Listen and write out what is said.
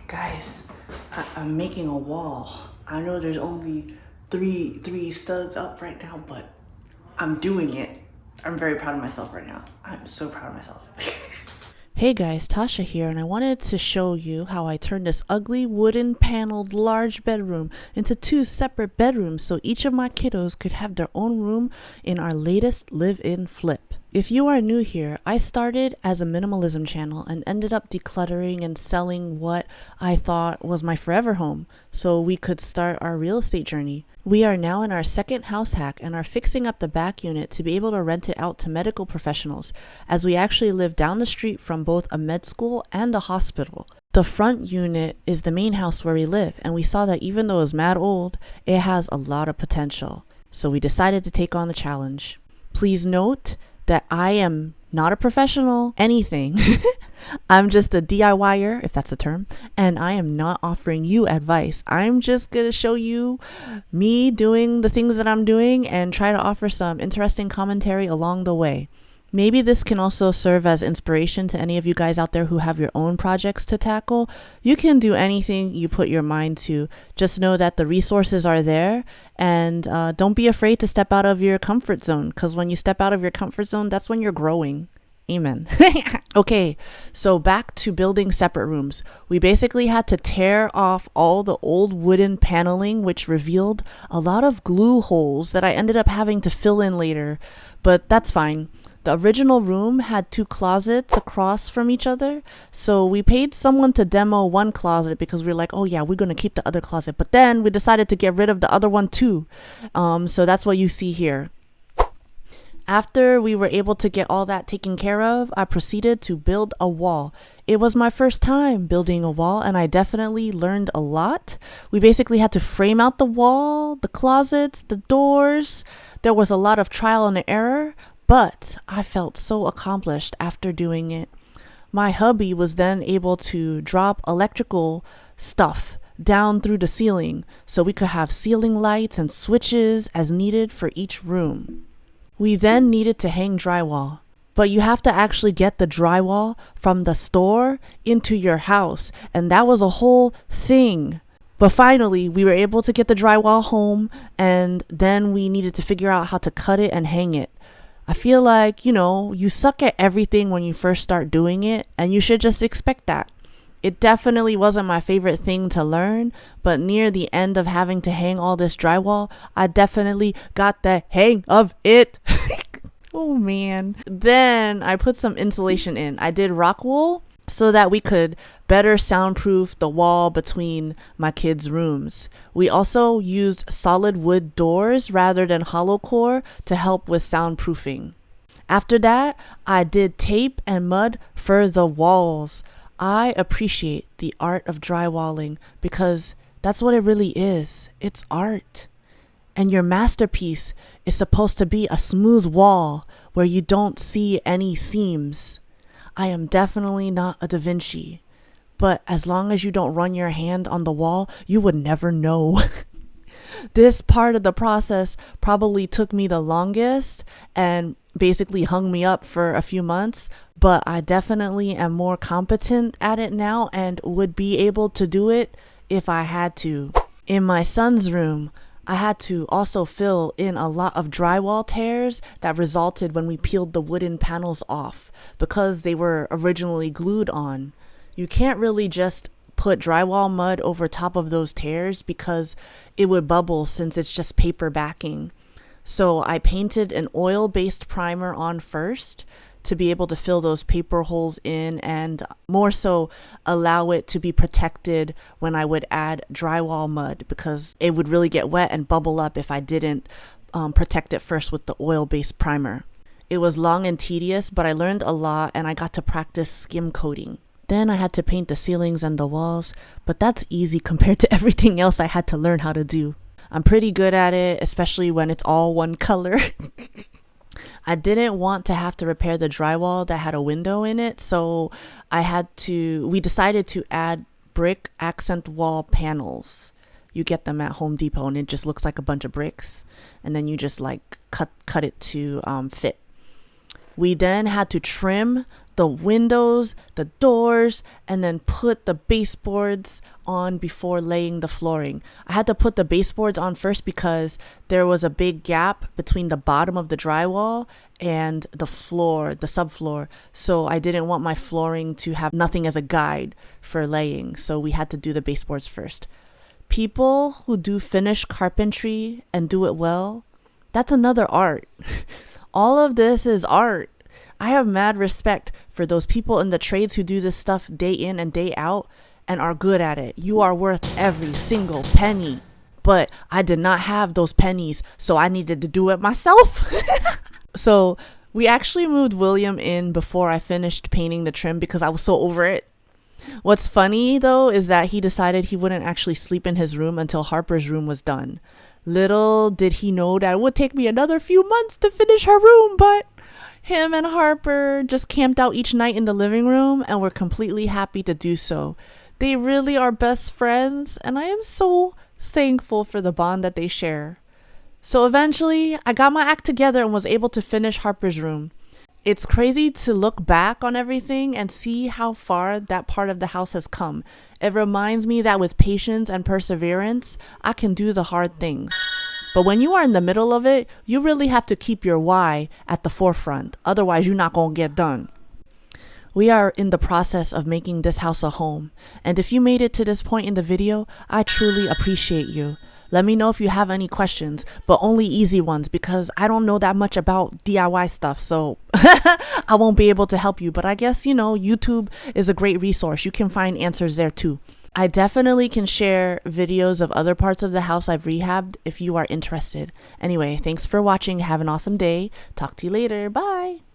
Guys, I'm making a wall. I know there's only three studs up right now, but I'm doing it. I'm very proud of myself right now. I'm so proud of myself. Hey guys, Tasha here, and I wanted to show you how I turned this ugly wooden paneled large bedroom into 2 separate bedrooms so each of my kiddos could have their own room in our latest live-in flip. If you are new here, I started as a minimalism channel and ended up decluttering and selling what I thought was my forever home so we could start our real estate journey. We are now in our second house hack and are fixing up the back unit to be able to rent it out to medical professionals, as we actually live down the street from both a med school and a hospital. The front unit is the main house where we live, and we saw that even though it's mad old, it has a lot of potential. So we decided to take on the challenge. Please note that I am not a professional anything. I'm just a DIYer, if that's a term, and I am not offering you advice. I'm just gonna show you me doing the things that I'm doing and try to offer some interesting commentary along the way. Maybe this can also serve as inspiration to any of you guys out there who have your own projects to tackle. You can do anything you put your mind to. Just know that the resources are there, and don't be afraid to step out of your comfort zone, because when you step out of your comfort zone, that's when you're growing. Amen. Okay, so back to building separate rooms. We basically had to tear off all the old wooden paneling, which revealed a lot of glue holes that I ended up having to fill in later, but that's fine. The original room had 2 closets across from each other, so we paid someone to demo one closet because we were like, oh yeah, we're going to keep the other closet, but then we decided to get rid of the other one too. So that's what you see here. After we were able to get all that taken care of, I proceeded to build a wall. It was my first time building a wall, and I definitely learned a lot. We basically had to frame out the wall, the closets, the doors. There was a lot of trial and error, but I felt so accomplished after doing it. My hubby was then able to drop electrical stuff down through the ceiling so we could have ceiling lights and switches as needed for each room. We then needed to hang drywall, but you have to actually get the drywall from the store into your house, and that was a whole thing. But finally, we were able to get the drywall home, and then we needed to figure out how to cut it and hang it. I feel like, you suck at everything when you first start doing it, and you should just expect that. It definitely wasn't my favorite thing to learn, but near the end of having to hang all this drywall, I definitely got the hang of it. Oh man. Then I put some insulation in. I did rock wool so that we could better soundproof the wall between my kids' rooms. We also used solid wood doors rather than hollow core to help with soundproofing. After that, I did tape and mud for the walls. I appreciate the art of drywalling because that's what it really is. It's art. And your masterpiece is supposed to be a smooth wall where you don't see any seams. I am definitely not a Da Vinci, but as long as you don't run your hand on the wall, you would never know. This part of the process probably took me the longest and basically hung me up for a few months, but I definitely am more competent at it now and would be able to do it if I had to. In my son's room, I had to also fill in a lot of drywall tears that resulted when we peeled the wooden panels off because they were originally glued on. You can't really just put drywall mud over top of those tears because it would bubble since it's just paper backing. So I painted an oil-based primer on first to be able to fill those paper holes in and more so allow it to be protected when I would add drywall mud because it would really get wet and bubble up if I didn't protect it first with the oil-based primer. It was long and tedious, but I learned a lot and I got to practice skim coating. Then I had to paint the ceilings and the walls, but that's easy compared to everything else I had to learn how to do. I'm pretty good at it, especially when it's all one color. I didn't want to have to repair the drywall that had a window in it, so we decided to add brick accent wall panels. You get them at Home Depot and it just looks like a bunch of bricks, and then you just cut it to fit. We then had to trim the windows, the doors, and then put the baseboards on before laying the flooring. I had to put the baseboards on first because there was a big gap between the bottom of the drywall and the floor, the subfloor. So I didn't want my flooring to have nothing as a guide for laying. So we had to do the baseboards first. People who do finish carpentry and do it well, that's another art. All of this is art. I have mad respect for those people in the trades who do this stuff day in and day out and are good at it. You are worth every single penny. But I did not have those pennies, so I needed to do it myself. So we actually moved William in before I finished painting the trim because I was so over it. What's funny though is that he decided he wouldn't actually sleep in his room until Harper's room was done. Little did he know that it would take me another few months to finish her room, but him and Harper just camped out each night in the living room and were completely happy to do so. They really are best friends, and I am so thankful for the bond that they share. So eventually, I got my act together and was able to finish Harper's room. It's crazy to look back on everything and see how far that part of the house has come. It reminds me that with patience and perseverance, I can do the hard things. But when you are in the middle of it, you really have to keep your why at the forefront. Otherwise, you're not going to get done. We are in the process of making this house a home. And if you made it to this point in the video, I truly appreciate you. Let me know if you have any questions, but only easy ones because I don't know that much about DIY stuff, so I won't be able to help you. But I guess, YouTube is a great resource. You can find answers there too. I definitely can share videos of other parts of the house I've rehabbed if you are interested. Anyway, thanks for watching. Have an awesome day. Talk to you later. Bye.